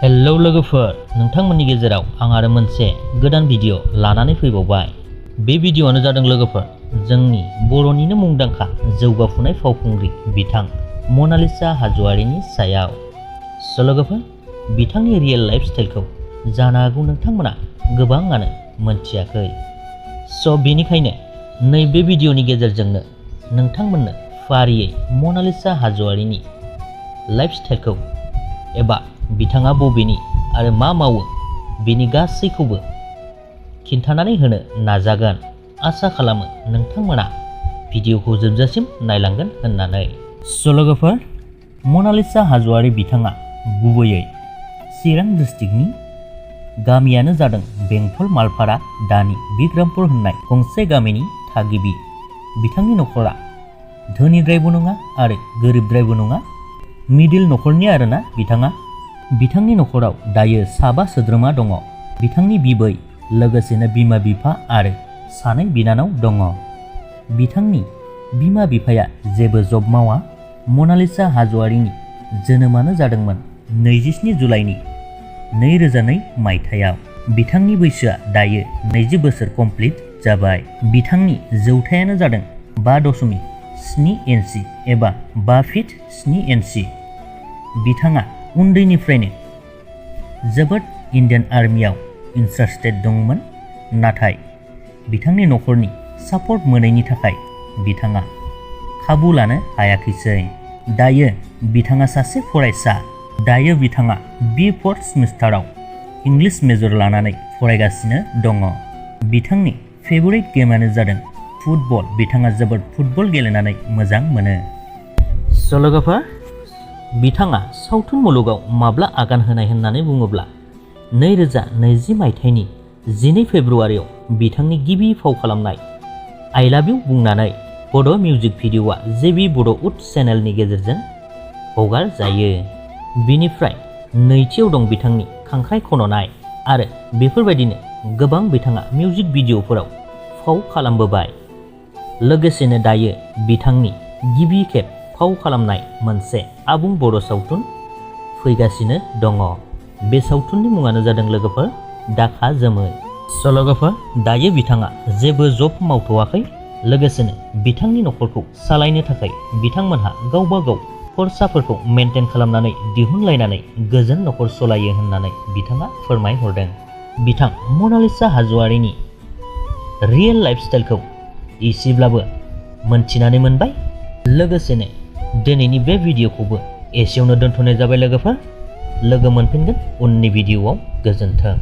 Hello लोगोफोर, नोंथांमोननि गेजेराव आं आरो मोनसे गोदान भिडिअ लानानै फैबावबाय। बे भिडिअआनो जादों लोगोफोर जोंनि बर'निनो मुंदांखा जौगाफुनाय फावखुंग्रि बिथां मनालिसा हाज'वारिनि सायाव। स' लोगोफोर, बिथांनि रियेल लाइफ स्टाइलखौ जानो हागौ नोंथांमोना गोबाङानो मोनथियाखै। स' बेनिखायनो नैबे भिडिअनि गेजेरजोंनो नोंथांमोननो फारियै मनालिसा हाज'वारिनि लाइफ स्टाइलखौ एबा बिथाङा बबेनि आरो मा मावो बेनि गासैखौबो खिन्थानानै होनो नाजागोन। आसा खालामो नोंथांमोना भिडिअखौ जोबजासिम नायलांगोन होननानै। स' लोगोफोर, मनालिसा हाज'वारि बिथाङा गुबैयै चिरां डिस्ट्रिक्टनि गामियानो जादों बेंटल मालपारा दानि बिग्रामपुर होननाय गंसे गामिनि थागिबि। बिथांनि नखरा धोनिद्रायबो नङा आरो गोरिबद्रायबो नङा, मिडिल नखरनि आरोना बिथाङा। बिथांनि नखराव दायो 7 सोद्रोमा दङ। बिथांनि बिबै, लोगोसेनो बिमा बिफा आरो 2 बिनानाव दङ। बिथांनि बिमा बिफाया जेबो जब मावा। मनालिसा हाज'वारिनि जोनोमानो जादोंमोन 27 जुलाइनि 2002 मायथाइयाव। बिथांनि बैसोआ दायो 20 बोसोर कमप्लिट जाबाय। बिथांनि जौथायानो जादों 5.7 इन्सि एबा 5 फिट 7 इन्सि। बिथाङा उन्दैनिफ्रायनो जोबोद इन्डियान आर्मियाव इन्टारेस्टेड दंमोन, नाथाय बिथांनि नखरनि सापर्ट मोनैनि थाखाय बिथाङा खाबु लानो हायाखैसै। दायो बिथाङा सासे फरायसा। दायो बिथाङा B4 सेमिस्टाराव इंलिश मेजर लानानै फरायगासिनो दङ। बिथांनि फेभरेट गेमानो जादों फुटबल। बिथाङा जोबोद फुटबल गेलेनानै मोजां मोनो। स' लोगोफोर, बिथाङा सावथुन मुलुगाव माब्ला आगान होनाय होननानै बुङोब्ला 2020 मायथाइनि 12 फेब्रुआरियाव बिथांनि गिबि फाव खालामनाय आइ लाभ इउ बुंनानै बड' मिउजिक भिडिअ'आ JB बड'उड चेनेलनि गेजेरजों हगार जायो। बिनिफ्राय नैथियाव दं बिथांनि खांख्राइ खन'नाय, आरो बेफोरबायदिनो गोबां बिथाङा मिउजिक भिडिअ'फोराव फाव खालामबोबाय। लोगोसेनो दायो बिथांनि गिबि खेब फाव खालामनाय मोनसे आबुं बर' सावथुन फैगासिनो दङ। बे सावथुननि मुङानो जादों लोगोफोर दाखा जोमै। स' लोगोफोर, दायो बिथाङा जेबो जब मावथ'वाखै। लोगोसेनो बिथांनि नखरखौ सालायनो थाखाय बिथांमोनहा गावबा गाव खरसाफोरखौ मेनटेन खालामनानै दिहुनलायनानै गोजोन नखर सलायो होननानै बिथाङा फोरमायहरदों। बिथां मनालिसा हाज'वारिनि रियेल लाइफ स्टाइलखौ एसेब्लाबो मोनथिनानै मोनबाय। लोगोसेनो दिनैनि बे भिडिअखौबो एसेयावनो दोनथ'नाय जाबाय लोगोफोर। लोगो मोनफिनगोन उननि भिडिअआव। गोजोन्थों।